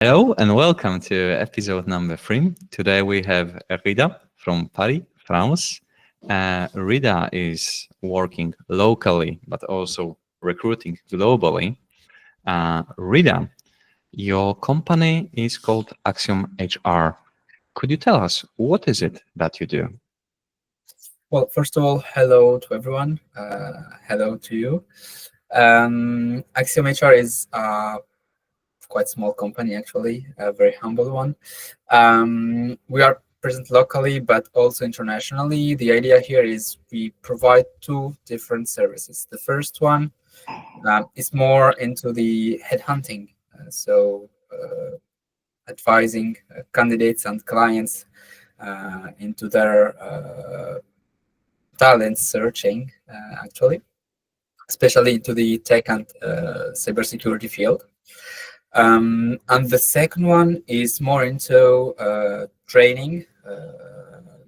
Hello and welcome to episode number 3. Today we have Rida from Paris, France. Rida is working locally but also recruiting globally. Rida, your company is called AxiumRH. Could you tell us what is it that you do? Well, first of all, hello to everyone. Hello to you. AxiumRH is a quite small company, actually, a very humble one. We are present locally, but also internationally. The idea here is we provide two different services. The first one is more into the headhunting, advising candidates and clients into their talent searching, actually, especially into the tech and cybersecurity field. And the second one is more into training,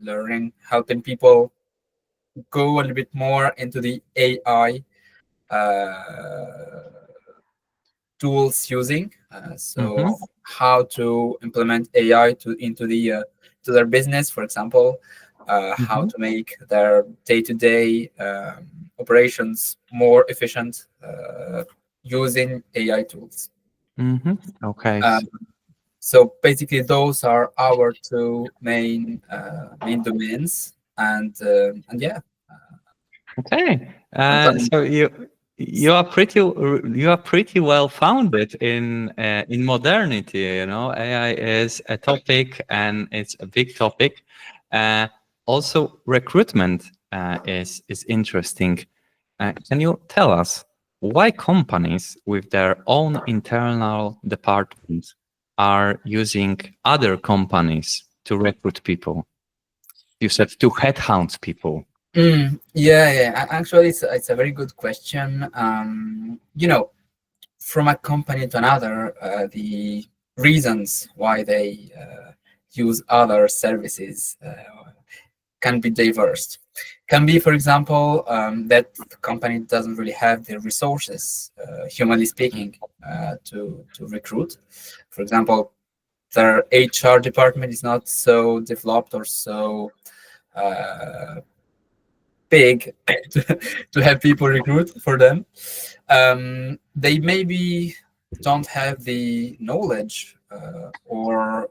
learning, helping people go a little bit more into the AI tools using. How to implement AI into their business, for example, how to make their day-to-day operations more efficient using AI tools. Okay. So basically, those are our two main domains, and yeah. Okay. So you are pretty well founded in modernity. You know, AI is a topic and it's a big topic. Also, recruitment is interesting. Can you tell us why companies with their own internal departments are using other companies to recruit people? You said to headhunt people. Yeah. Actually, it's a very good question. From a company to another, the reasons why they use other services can be diverse. Can be, for example, that the company doesn't really have the resources, humanly speaking, to recruit. For example, their HR department is not so developed or so big to have people recruit for them. They maybe don't have the knowledge or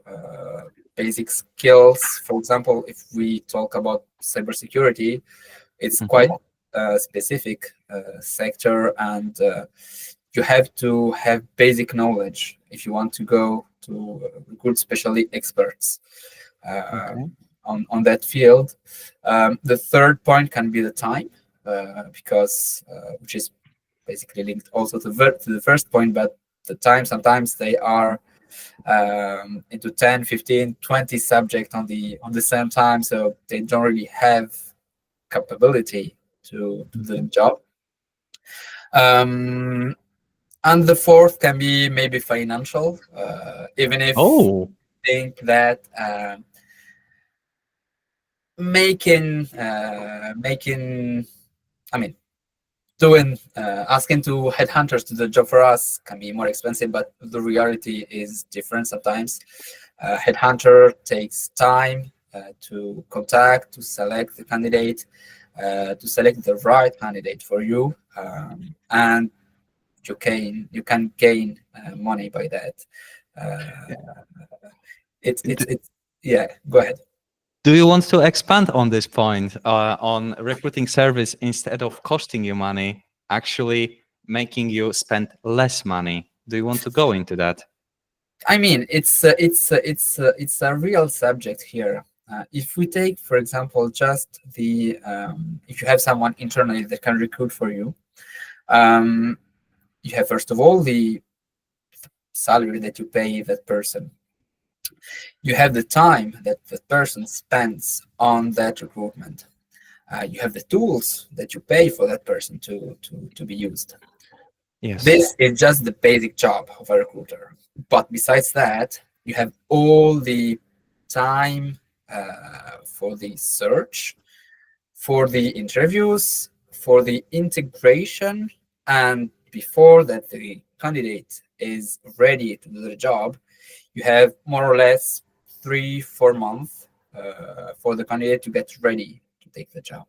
basic skills. For example, if we talk about cybersecurity, it's quite a specific sector, and you have to have basic knowledge if you want to go to recruit specially experts on that field. The third point can be the time, because which is basically linked also to the first point, but the time, sometimes they are into 10, 15, 20 subjects on the same time, so they don't really have capability to do the job. And the fourth can be maybe financial, even if I think that asking to headhunters to do the job for us can be more expensive, but the reality is different sometimes. Headhunter takes time to contact, to select the candidate, to select the right candidate for you, and you can gain money by that. Yeah, go ahead. Do you want to expand on this point on recruiting service instead of costing you money, actually making you spend less money? Do you want to go into that? I mean, it's a real subject here. If we take, for example, just the if you have someone internally that can recruit for you, you have first of all the salary that you pay that person. You have the time that the person spends on that recruitment. You have the tools that you pay for that person to be used. Yes. This is just the basic job of a recruiter. But besides that, you have all the time for the search, for the interviews, for the integration, and before that the candidate is ready to do the job, you have more or less 3-4 months for the candidate to get ready to take the job.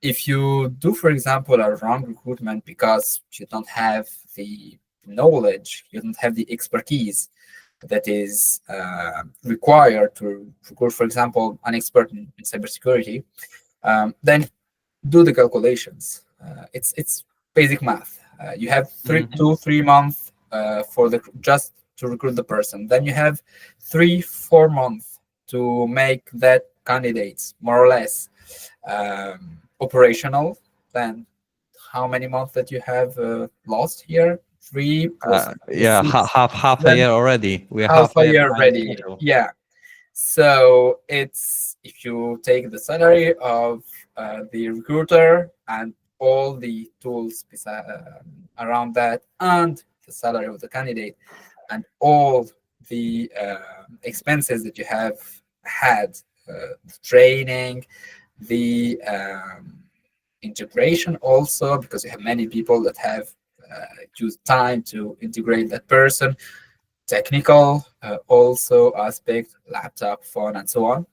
If you do, for example, a wrong recruitment because you don't have the knowledge, you don't have the expertise that is required to recruit, for example, an expert in cybersecurity, then do the calculations. It's basic math. You have 3 months for just to recruit the person. Then you have 3-4 months to make that candidate more or less operational. Then how many months that you have lost here? 3 plus yeah, 6, half a year already. We're half a year behind ready. schedule. Yeah. So it's, if you take the salary of the recruiter and all the tools around that, and the salary of the candidate, and all the expenses that you have had, the training, the integration also, because you have many people that have used time to integrate that person, technical also aspect, laptop, phone, and so on.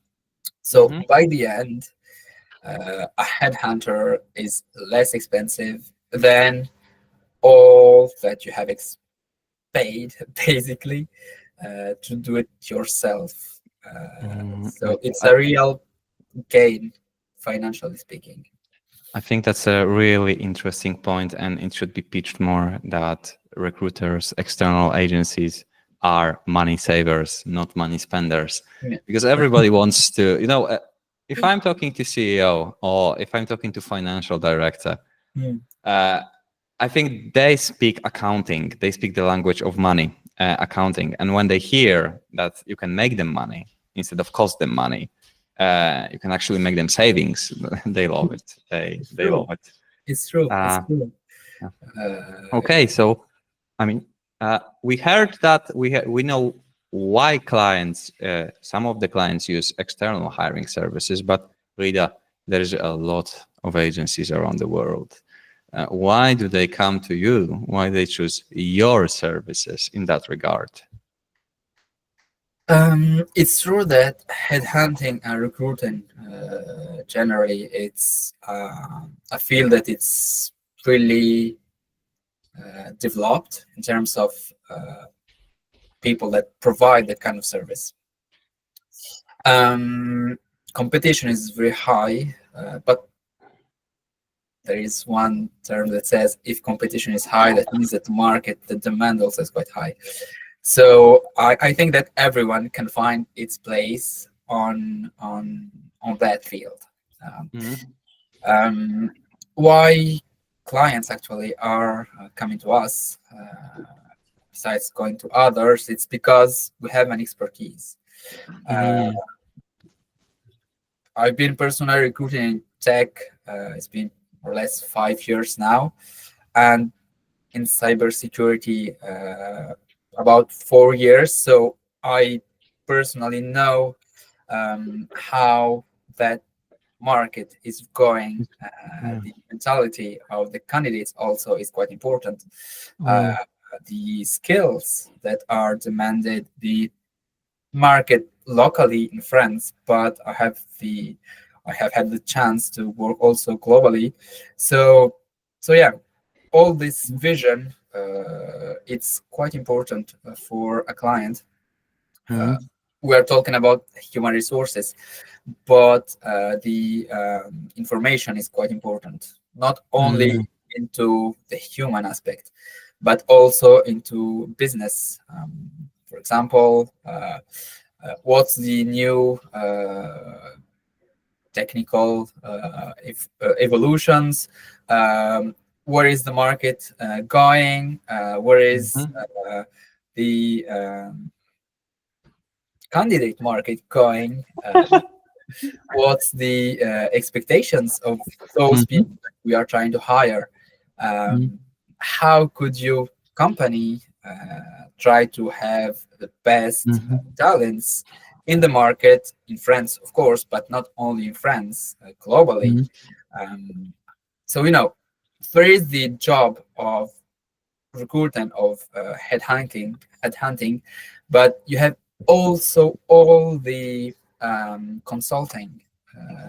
So by the end, a headhunter is less expensive than all that you have paid, basically, to do it yourself. So it's a real gain, financially speaking. I think that's a really interesting point, and it should be pitched more that recruiters, external agencies are money savers, not money spenders. Yeah. Because everybody wants to, if I'm talking to CEO or if I'm talking to financial director, I think they speak accounting. They speak the language of money, accounting. And when they hear that you can make them money instead of cost them money, you can actually make them savings. They love it. They love it. It's true. It's true. Okay, so I mean, we heard that we know why clients, some of the clients use external hiring services, but Rida, there's a lot of agencies around the world. Why do they come to you? Why they choose your services in that regard? It's true that headhunting and recruiting generally, it's a field that it's really developed in terms of people that provide that kind of service. Competition is very high, but there is one term that says if competition is high, that means that the demand also is quite high. So I think that everyone can find its place on that field. Why clients actually are coming to us, besides going to others, it's because we have an expertise. I've been personally recruiting in tech. It's been more or less 5 years now, and in cybersecurity about 4 years. So I personally know how that market is going. The mentality of the candidates also is quite important. The skills that are demanded, the market locally in France, but I have had the chance to work also globally. So yeah, all this vision, it's quite important for a client. We are talking about human resources, but the information is quite important, not only into the human aspect, but also into business. For example, what's the new technical evolutions? Where is the market going? Where is the candidate market going? What's the expectations of those people that we are trying to hire? How could your company try to have the best talents in the market, in France, of course, but not only in France, globally? So, there is the job of recruitment of headhunting, but you have also all the consulting,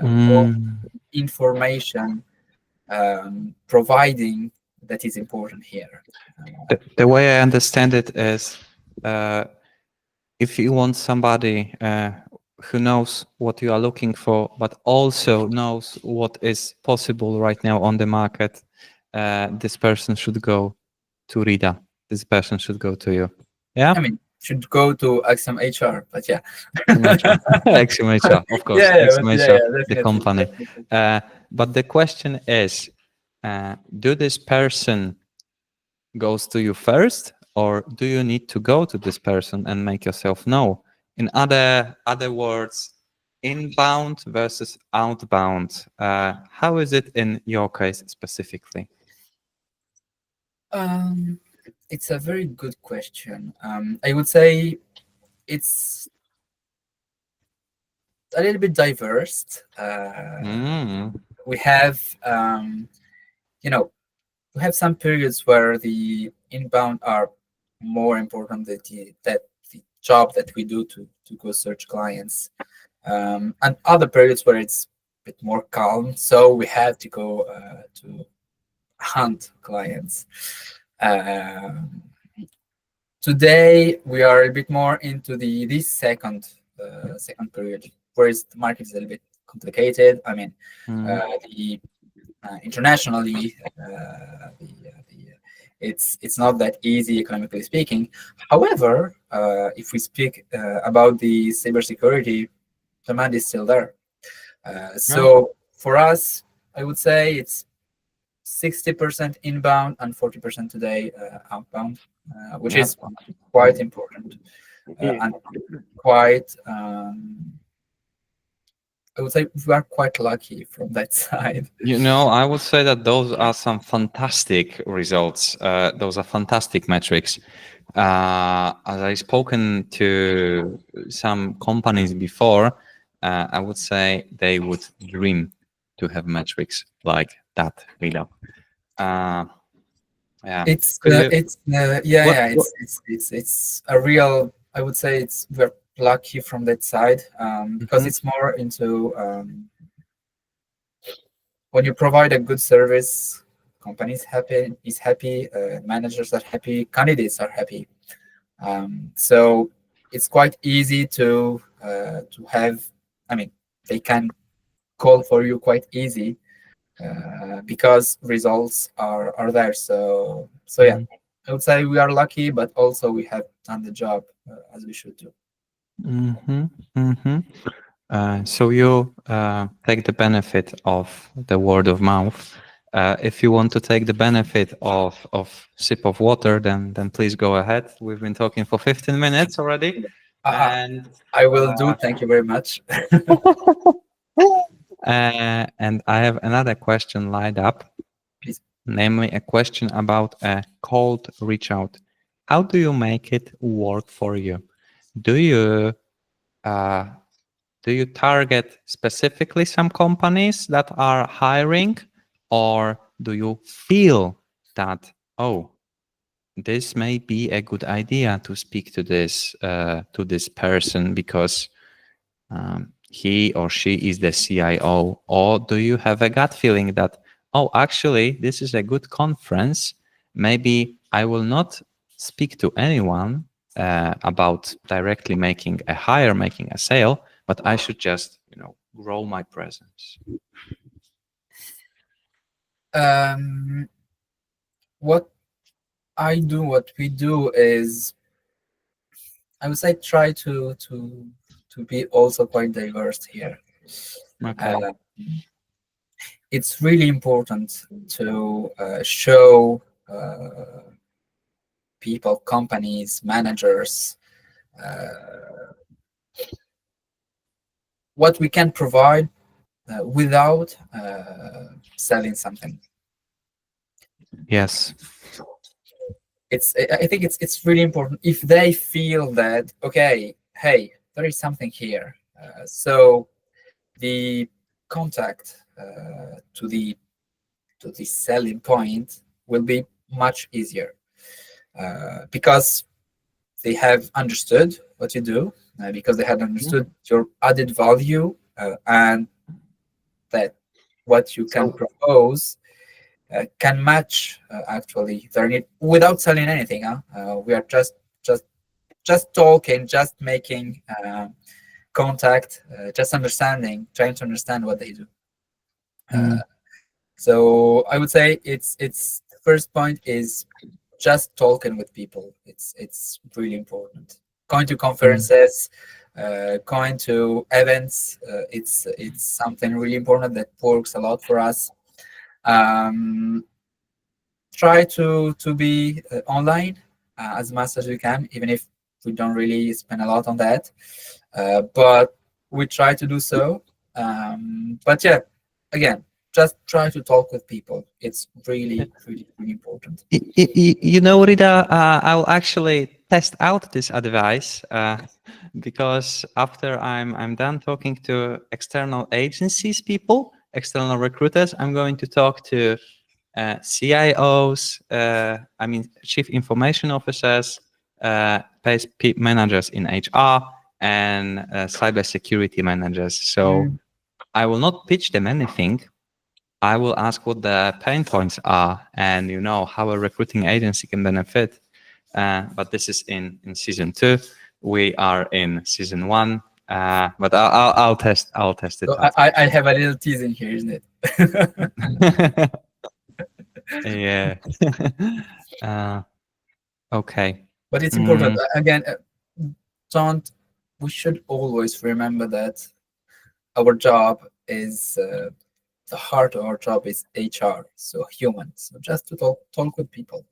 all Mm. information providing that is important here. The way I understand it is, uh, if you want somebody who knows what you are looking for, but also knows what is possible right now on the market, this person should go to Rida. This person should go to you. Yeah? I mean, should go to AxiumRH, but yeah. AxiomRH. AxiomRH, of course. Yeah, AxiomRH, the definitely. company. But the question is, do this person goes to you first, or do you need to go to this person and make yourself know? In other words, inbound versus outbound. How is it in your case specifically? It's a very good question. I would say it's a little bit diverse. We have, we have some periods where the inbound are more important than the job that we do to go search clients, and other periods where it's a bit more calm. So we have to go to hunt clients. Um, Today we are a bit more into this second period, whereas the market is a little bit complicated. I mean, the internationally, it's not that easy economically speaking. However, if we speak about the cybersecurity, demand is still there. So for us, I would say it's 60% inbound and 40% today outbound, which is quite important and quite. I would say we are quite lucky from that side. You know, I would say that those are some fantastic results. Those are fantastic metrics. As I've spoken to some companies before, I would say they would dream to have metrics like that, Rida. Yeah, It's could you, it's a real. I would say we're lucky from that side because it's more into when you provide a good service, companies happy, managers are happy, candidates are happy. So it's quite easy to have. I mean, they can call for you quite easy because results are there. So yeah, I would say we are lucky, but also we have done the job as we should do. So you take the benefit of the word of mouth. If you want to take the benefit of sip of water, then please go ahead. We've been talking for 15 minutes already, and I will do. Thank you very much. and I have another question lined up, Please. namely a question about a cold reach out. How do you make it work for you? Do you target specifically some companies that are hiring, or do you feel that, oh, this may be a good idea to speak to this person because he or she is the CIO? Or do you have a gut feeling that, oh, actually, this is a good conference. Maybe I will not speak to anyone about directly making a hire, making a sale, but I should just, grow my presence. What we do is, I would say, try to be also quite diverse here. Okay. It's really important to show people, companies, managers, what we can provide without selling something. Yes. I think it's really important if they feel that, okay, hey, there is something here. So the contact to the selling point will be much easier. because they have understood what you do, because they had understood your added value, and that what you can So propose can match actually their need without selling anything. We are just talking, just making contact, just understanding, trying to understand what they do. So I would say it's the first point is just talking with people. It's really important. Going to conferences, going to events. It's something really important that works a lot for us. Um, Try to be online as much as we can, even if we don't really spend a lot on that. But we try to do so. But yeah, again, just try to talk with people. It's really, really, really important. Rida, I'll actually test out this advice because after I'm done talking to external agencies, external recruiters, I'm going to talk to CIOs, chief information officers, managers in HR, and cybersecurity managers. So I will not pitch them anything. I will ask what the pain points are and how a recruiting agency can benefit. But this is in season 2. We are in season 1. But I'll test it So out. I have a little teasing here, isn't it? Yeah. Okay. But it's important. Again, don't. We should always remember that our job is the heart of our job is HR, so human. So just to talk with people,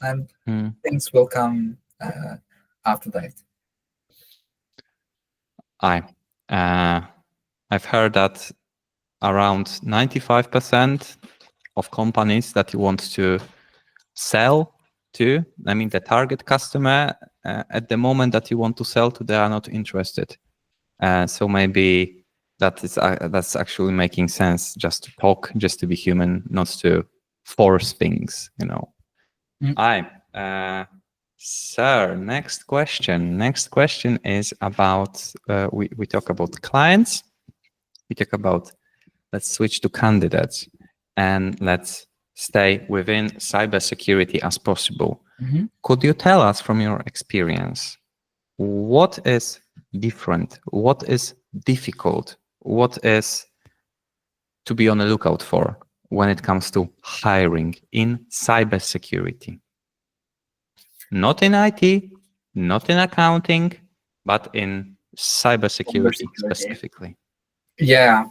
and things will come after that. I've heard that around 95% of companies that you want to sell to, the target customer, at the moment that you want to sell to, they are not interested. So maybe that's actually making sense, just to talk, just to be human, not to force things, Sir, next question. Next question is about, we talk about clients. We talk about, let's switch to candidates and let's stay within cybersecurity as possible. Could you tell us from your experience, what is different? What is difficult? What is to be on the lookout for when it comes to hiring in cybersecurity? Not in IT, not in accounting, but in cybersecurity specifically. Yeah,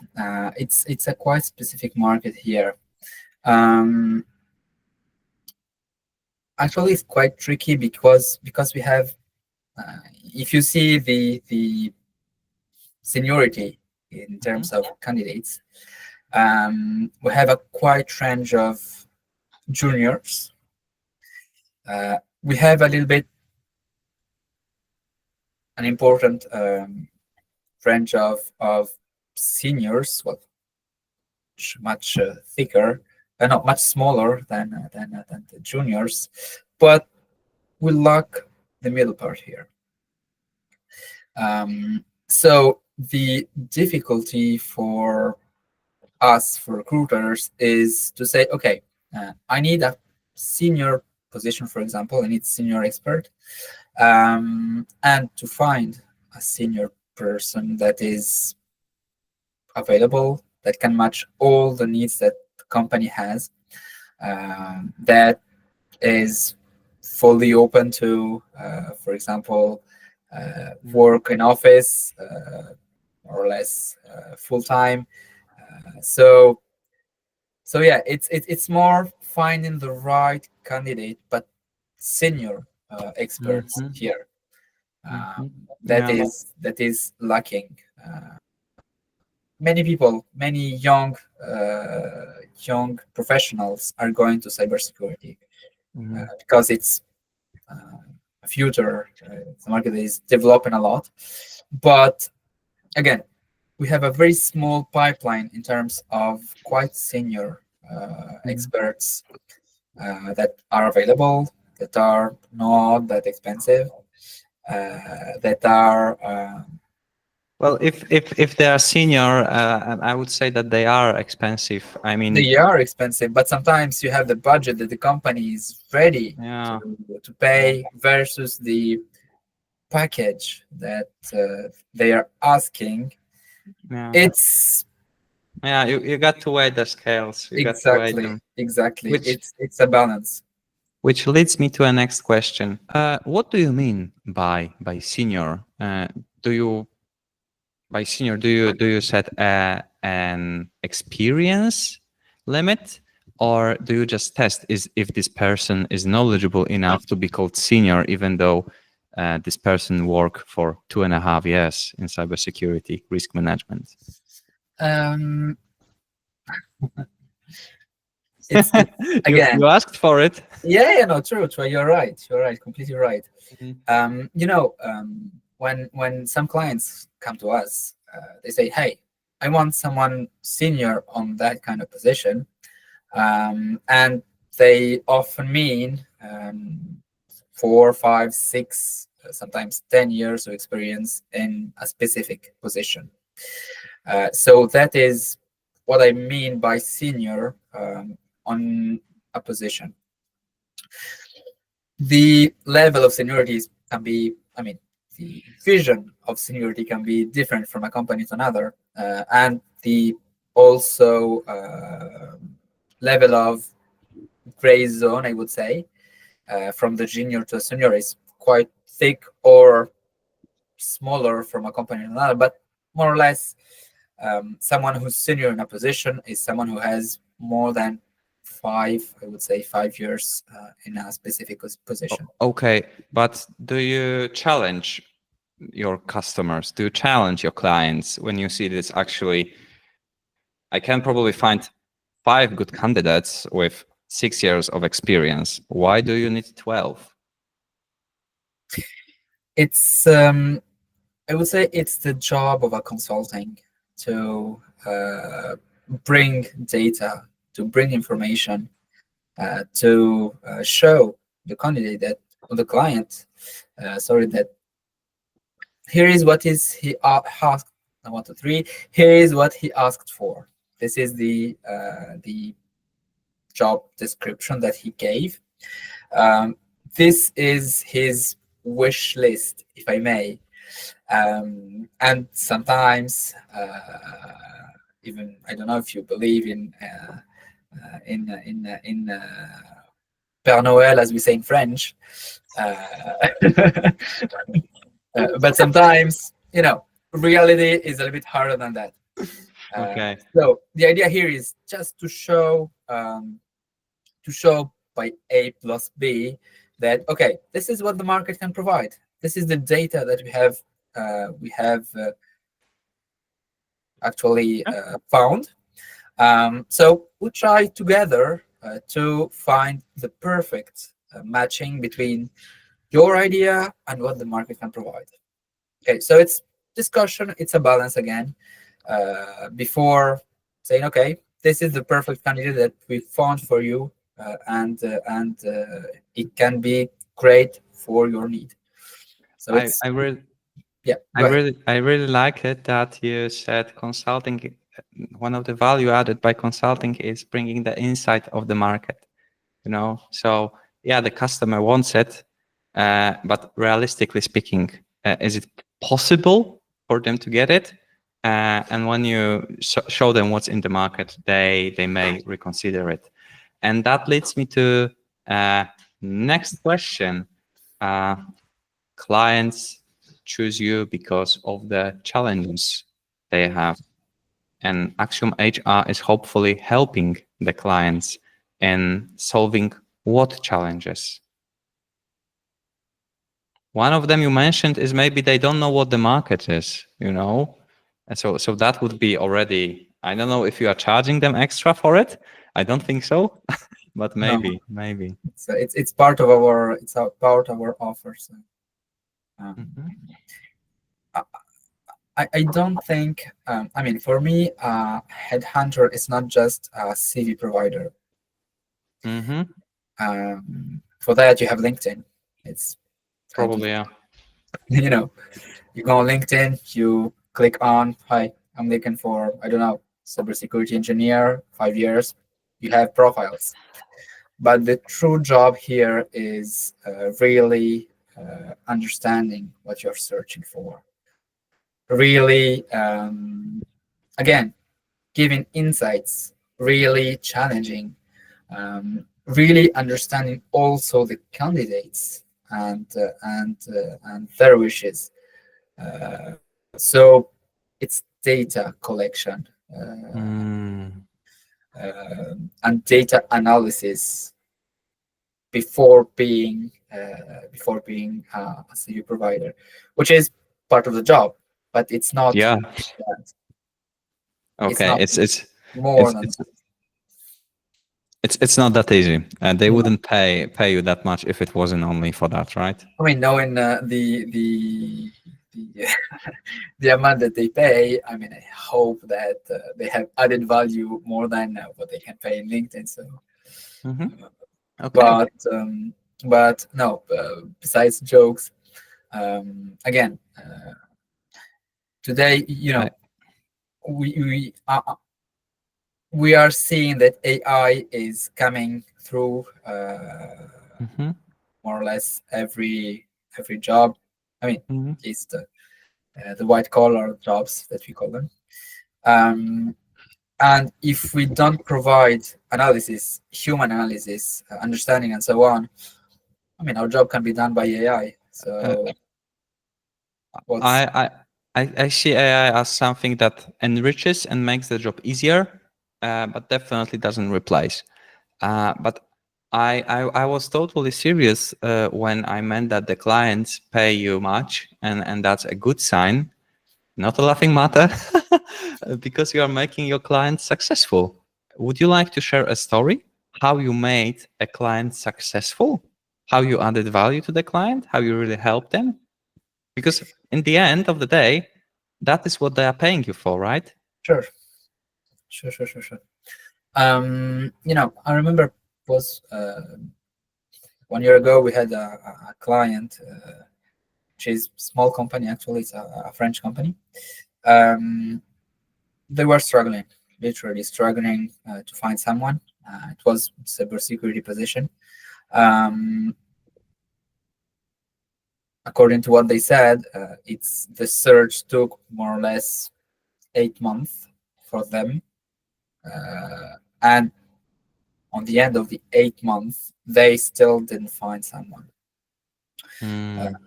it's a quite specific market here. Actually, it's quite tricky because we have, if you see the seniority in terms of candidates, we have a quite range of juniors. We have a little bit an important range of seniors, well, much thicker, not much smaller than the juniors, but we lack the middle part here. So the difficulty for us, for recruiters, is to say, okay, I need a senior position, for example, I need senior expert, and to find a senior person that is available, that can match all the needs that the company has, that is fully open to, for example, work in office, more or less full-time. So yeah, it's more finding the right candidate, but senior experts here. That is lacking. Many people, many young professionals are going to cybersecurity because it's a future. The market is developing a lot, but again, we have a very small pipeline in terms of quite senior experts that are available. that are not that expensive, that are well, if they are senior, I would say that they are expensive. I mean, they are expensive, but sometimes you have the budget that the company is ready yeah, to pay versus the package that they are asking. yeah, It's yeah. You got to weigh the scales. You got to weigh them. exactly Which it's a balance. which leads me to a next question. What do you mean by senior? Do you by senior do you set an experience limit, or do you just test is if this person is knowledgeable enough to be called senior, even though this person worked for 2.5 years in cybersecurity risk management? Um, it's again, you asked for it. yeah, no, true. You're right, completely right. Mhm. When some clients come to us, they say, "Hey, I want someone senior on that kind of position," and they often mean 4, 5, 6, sometimes 10 years of experience in a specific position. So that is what I mean by senior on a position. The level of seniority can be, I mean, the vision of seniority can be different from a company to another, and the also level of gray zone, I would say, from the junior to a senior is quite thick or smaller from a company to another, but more or less, someone who's senior in a position is someone who has more than 5 years in a specific position. Okay, but do you challenge your customers? Do you challenge your clients when you see this? Actually, I can probably find 5 good candidates with 6 years of experience. Why do you need 12? It's I would say it's the job of a consulting to bring data, to bring information, to show the candidate that, or the client, sorry, that here is what is he asked. I want to three. Here is what he asked for. This is the job description that he gave. This is his wish list, if I may. And sometimes, even I don't know if you believe in Père Noël, as we say in French. But sometimes, reality is a little bit harder than that. Okay. So the idea here is just to show by A plus B that, okay, this is what the market can provide. This is the data that we have actually found. So we try together to find the perfect matching between your idea and what the market can provide. Okay, so it's discussion, it's a balance again, before saying, okay, this is the perfect candidate that we found for you, and it can be great for your need. So it's, I really yeah, go ahead. I really like it that you said consulting. One of the value added by consulting is bringing the insight of the market. So yeah, the customer wants it, but realistically speaking, is it possible for them to get it? And when you show them what's in the market, they may reconsider it. And that leads me to next question. Clients choose you because of the challenges they have. And AxiumRH is hopefully helping the clients in solving what challenges? One of them you mentioned is maybe they don't know what the market is, And so that would be already, I don't know if you are charging them extra for it. I don't think so, but maybe. It's part of our offer. So, I don't think, I mean, for me, headhunter is not just a CV provider. For that, you have LinkedIn. It's Probably, yeah. you know, you go on LinkedIn, you click on, hi, I'm looking for, I don't know, cybersecurity engineer, 5 years. You have profiles. But the true job here is really understanding what you're searching for. Really, again, giving insights, really challenging, really understanding also the candidates and their wishes. So it's data collection and data analysis before being a CV provider, which is part of the job, but it's not. Yeah. That. It's Okay. not It's more it's than. it's it's not that easy. They No. wouldn't pay you that much if it wasn't only for that, right? I mean, knowing the the amount that they pay, I mean, I hope that they have added value more than what they can pay in LinkedIn. So, Okay. but no. Besides jokes, again, today, I, we are seeing that AI is coming through more or less every job. I mean, at least the white collar jobs that we call them. And if we don't provide analysis, human analysis, understanding, and so on, I mean, our job can be done by AI. So what's I see AI as something that enriches and makes the job easier, but definitely doesn't replace. But I was totally serious when I meant that the clients pay you much, and that's a good sign, not a laughing matter, because you are making your clients successful. Would you like to share a story how you made a client successful, how you added value to the client, how you really helped them? Because in the end of the day, that is what they are paying you for, right? sure. I remember it was 1 year ago we had a client, which is a small company actually. It's a French company. They were struggling, literally struggling to find someone. It was cybersecurity position. According to what they said, it's the search took more or less 8 months for them, and on the end of the 8 months, they still didn't find someone.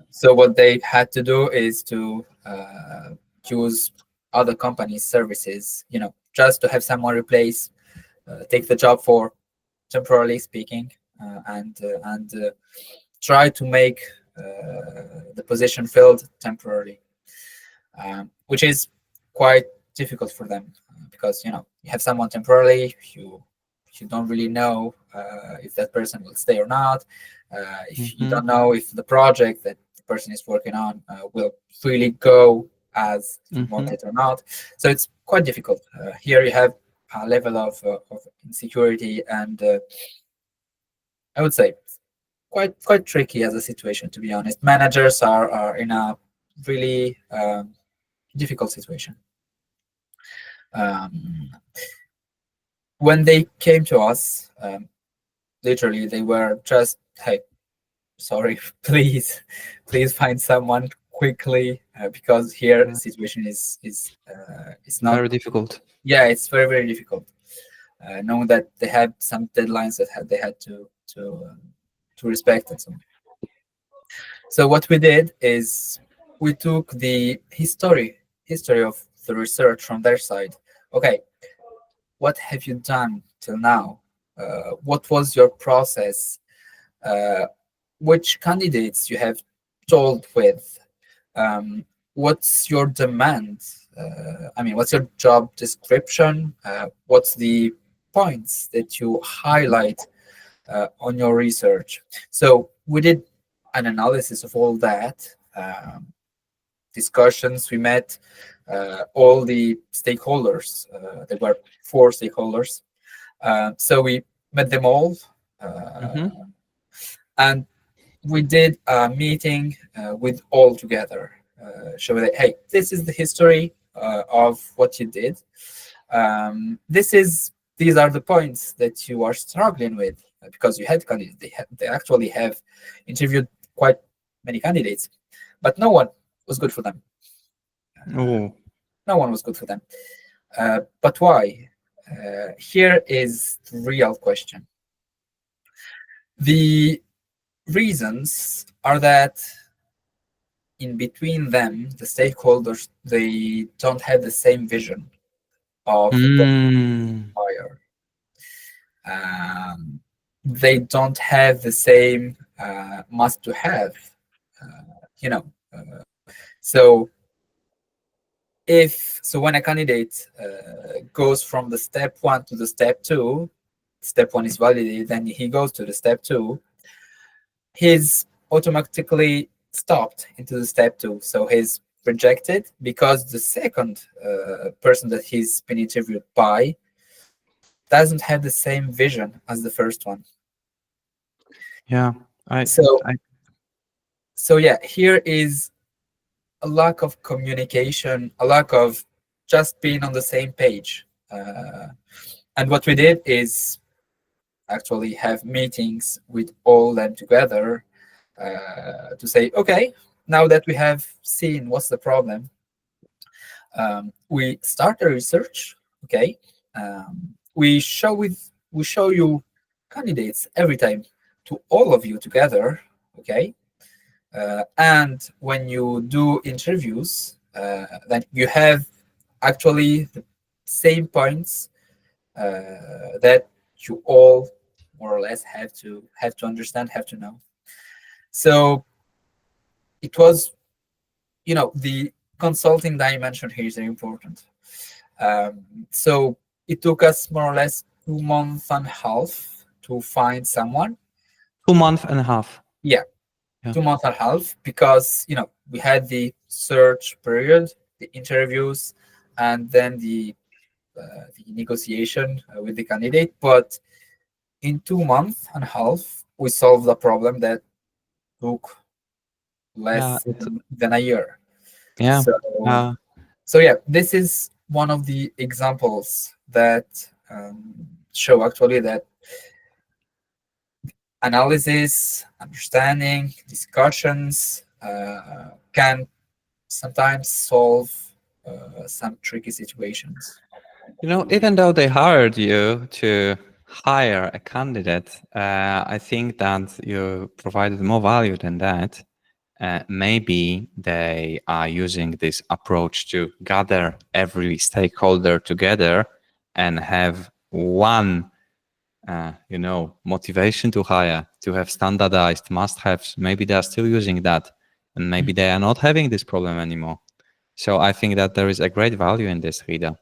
So what they had to do is to use other companies' services, just to have someone replace, take the job for temporarily speaking, and try to make the position filled temporarily, which is quite difficult for them because you have someone temporarily, you don't really know if that person will stay or not. If you don't know if the project that the person is working on will really go as you want it or not. So it's quite difficult. Here you have a level of insecurity, and I would say quite tricky as a situation, to be honest. Managers are in a really difficult situation. When they came to us, literally they were just, hey, sorry, please find someone quickly, because here the situation is not very difficult. Yeah, it's very difficult, knowing that they had some deadlines that they had to respect and so on. So what we did is we took the history of the research from their side. Okay, what have you done till now? What was your process? Which candidates you have told with? What's your demand? What's your job description? What's the points that you highlight on your research? So we did an analysis of all that, discussions. We met all the stakeholders. There were 4 stakeholders. So we met them all. And we did a meeting with all together, show that, hey, this is the history of what you did. These are the points that you are struggling with, because you had candidates. They actually have interviewed quite many candidates, but no one was good for them. Oh, No one was good for them. But why? Here is the real question. The reasons are that in between them, the stakeholders, they don't have the same vision of the buyer. They don't have the same must to have, you know. So when a candidate goes from the step 1 to the step 2, step 1 is validated, then he goes to the step 2, he's automatically stopped into the step 2. So he's rejected because the second person that he's been interviewed by doesn't have the same vision as the first one. Yeah. So yeah, here is a lack of communication, a lack of just being on the same page. And what we did is actually have meetings with all them together to say, okay, now that we have seen what's the problem, we start a research. Okay, we show you candidates every time to all of you together. Okay, and when you do interviews, then you have actually the same points that you all more or less have to understand, have to know. So it was, the consulting dimension here is very important. So it took us more or less 2 months and a half to find someone. 2 months and a half. Yeah. 2 months and a half, because we had the search period, the interviews, and then the negotiation with the candidate. But in 2 months and a half, we solved a problem that took less than a year. Yeah. So yeah, this is one of the examples that show actually that analysis, understanding, discussions can sometimes solve some tricky situations. Even though they hired you to hire a candidate, I think that you provided more value than that. Maybe they are using this approach to gather every stakeholder together and have one, motivation to hire, to have standardized must-haves. Maybe they are still using that, and maybe they are not having this problem anymore. So I think that there is a great value in this, Rida.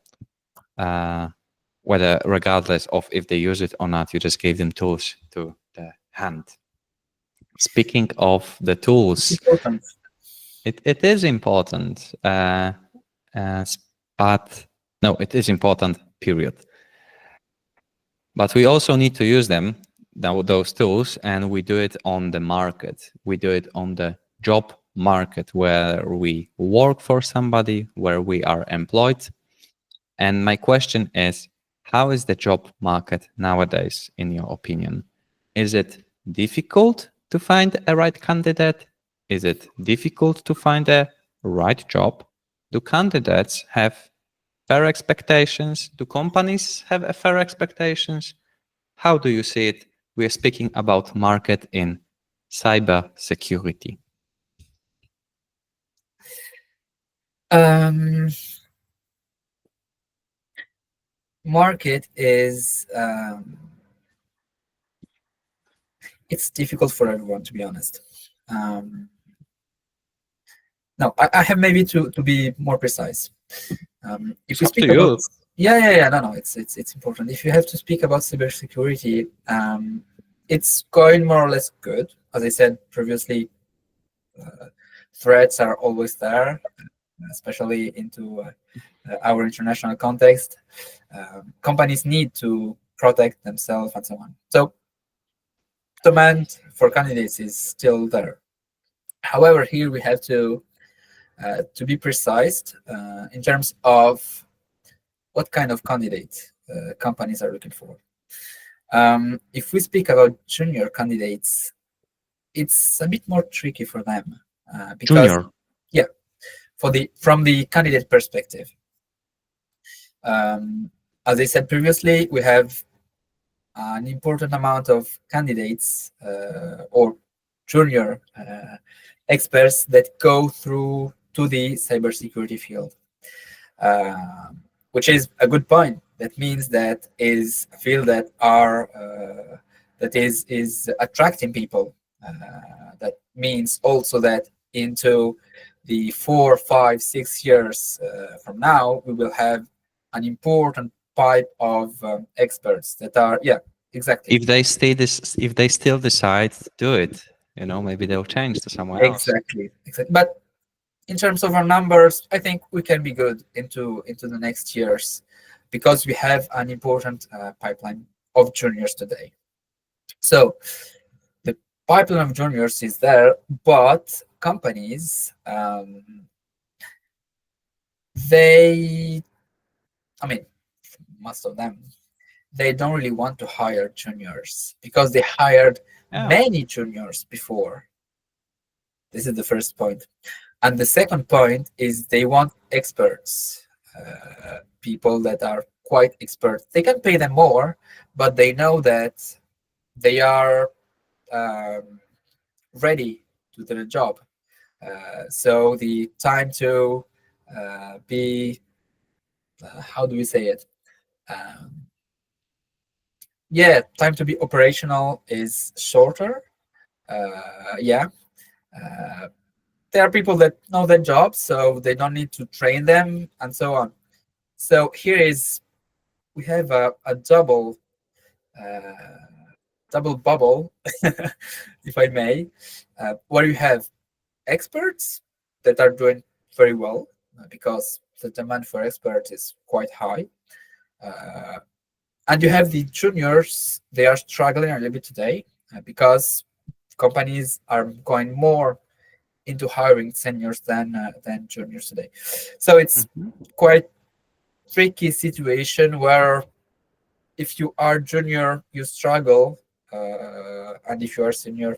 Whether regardless of if they use it or not, you just gave them tools to the hand. Speaking of the tools, it is important, but no, it is important, period. But we also need to use them, those tools, and we do it on the market. We do it on the job market where we work for somebody, where we are employed. And my question is, how is the job market nowadays, in your opinion? Is it difficult to find a right candidate? Is it difficult to find a right job? Do candidates have fair expectations? Do companies have fair expectations? How do you see it? We are speaking about market in cybersecurity. Market is it's difficult for everyone, to be honest. No, I have maybe to be more precise. If we speak about no, it's important. If you have to speak about cybersecurity, it's going more or less good. As I said previously, threats are always there, especially into our international context. Companies need to protect themselves and so on. So demand for candidates is still there. However, here we have to be precise in terms of what kind of candidate companies are looking for. If we speak about junior candidates, it's a bit more tricky for them because, Junior. yeah, from the candidate perspective. As I said previously, we have an important amount of candidates or junior experts that go through to the cybersecurity field, which is a good point. That means that is a field that is attracting people. That means also that into the 4, 5, 6 years from now, we will have an important pipe of experts that are, yeah, exactly. If they still decide to do it, maybe they'll change to somewhere else. Exactly. But in terms of our numbers, I think we can be good into the next years because we have an important pipeline of juniors today. So the pipeline of juniors is there, but companies, most of them, they don't really want to hire juniors because they hired many juniors before. This is the first point. And the second point is they want experts, people that are quite expert. They can pay them more, but they know that they are ready to do the job. So the time to be, how do we say it? Time to be operational is shorter. There are people that know their job, so they don't need to train them and so on. So we have a double bubble, if I may, where you have experts that are doing very well because the demand for experts is quite high. And you have the juniors, they are struggling a little bit today because companies are going more into hiring seniors than juniors today. So it's quite tricky situation where if you are junior, you struggle, and if you are senior,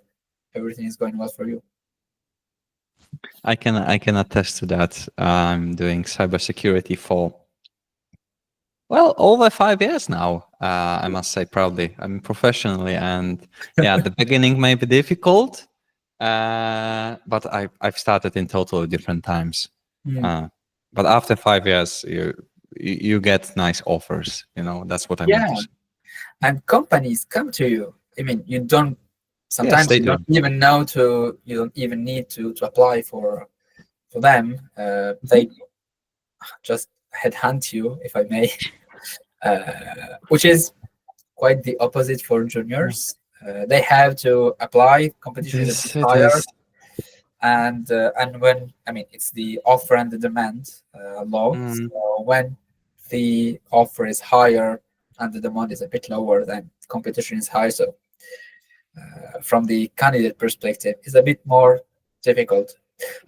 everything is going well for you. I can attest to that. I'm doing cybersecurity for over 5 years now. I must say proudly. I mean professionally, and the beginning may be difficult, but I've started in totally different times. But after 5 years, you get nice offers. That's what I want to say. And companies come to you. I mean, you don't. Sometimes you don't even know you don't even need to apply for them. They just headhunt you, if I may, which is quite the opposite for juniors. They have to apply. Competition is higher, and when it's the offer and the demand law. So when the offer is higher and the demand is a bit lower, then competition is high. So from the candidate perspective, it's a bit more difficult.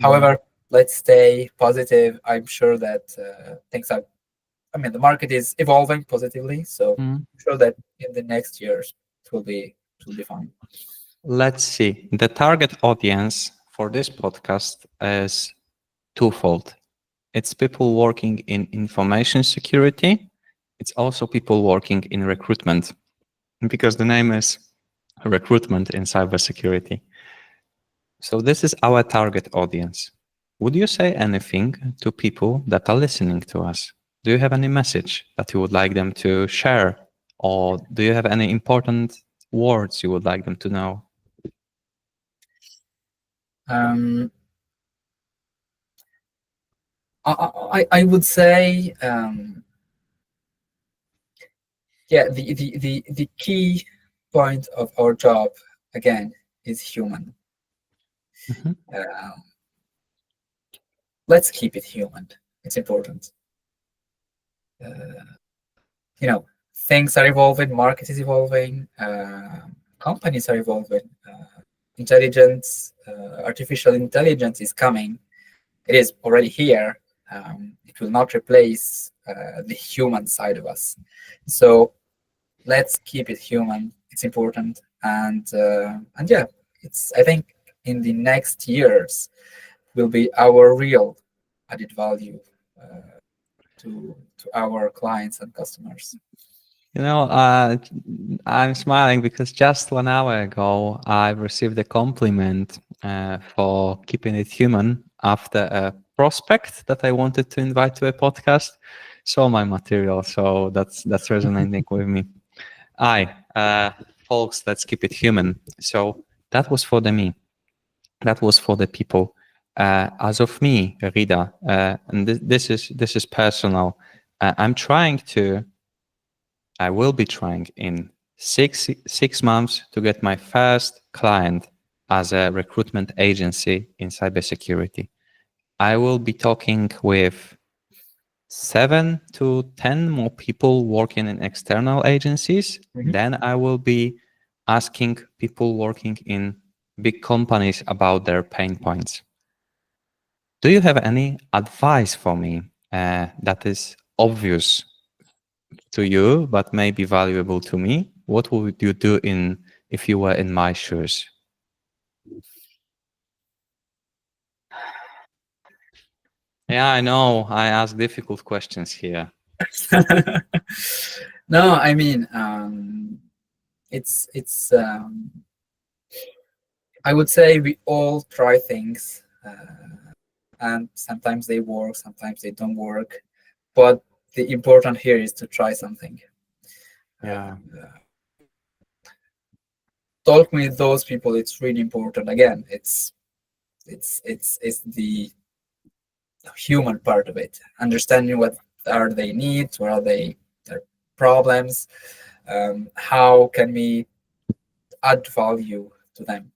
However, let's stay positive. I'm sure that things are. The market is evolving positively, so I'm sure that in the next years it will be fine. Let's see. The target audience for this podcast is twofold. It's people working in information security. It's also people working in recruitment, because the name is recruitment in cybersecurity. So this is our target audience. Would you say anything to people that are listening to us? Do you have any message that you would like them to share? Or do you have any important words you would like them to know? I would say, the key point of our job, again, is human. Let's keep it human. It's important. Things are evolving, market is evolving, companies are evolving. Intelligence, artificial intelligence is coming. It is already here. It will not replace the human side of us. So let's keep it human. It's important, and yeah, it's. I think in the next years will be our real added value to our clients and customers. You know, I'm smiling because just 1 hour ago, I received a compliment for keeping it human after a prospect that I wanted to invite to a podcast. Saw my material, so that's resonating with me. Aye, folks, let's keep it human. So that was for the me. That was for the people. As of me, Rida, and this is personal. I will be trying in six months to get my first client as a recruitment agency in cybersecurity. I will be talking with 7 to 10 more people working in external agencies. Then I will be asking people working in big companies about their pain points. Do you have any advice for me that is obvious to you, but may be valuable to me? What would you do if you were in my shoes? Yeah, I know. I ask difficult questions here. No, I mean, it's. I would say we all try things, and sometimes they work, sometimes they don't work. But the important here is to try something. Yeah. Talk with those people. It's really important. Again, it's the human part of it. Understanding what are their needs, what are their problems, how can we add value to them.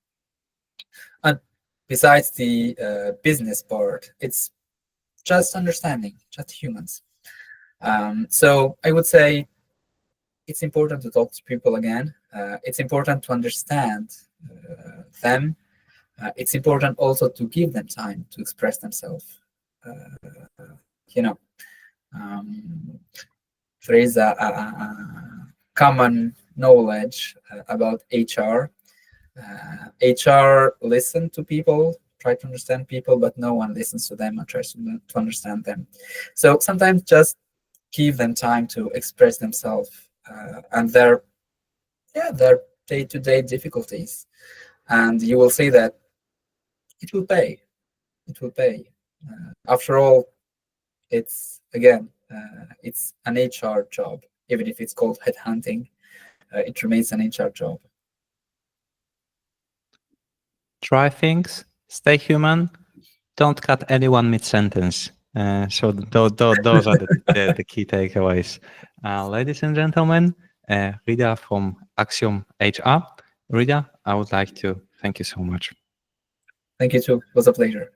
And besides the business part, it's just understanding, just humans. So I would say it's important to talk to people again. It's important to understand them. It's important also to give them time to express themselves. There is a common knowledge about HR. HR listen to people, try to understand people, but no one listens to them and tries to understand them. So sometimes just give them time to express themselves and their day-to-day difficulties, and you will see that it will pay. It will pay. After all, it's again, it's an HR job. Even if it's called headhunting, it remains an HR job. Try things, stay human, don't cut anyone mid-sentence. So those are the key takeaways. Ladies and gentlemen, Rida from AxiumRH. Rida, I would like to thank you so much. Thank you too. It was a pleasure.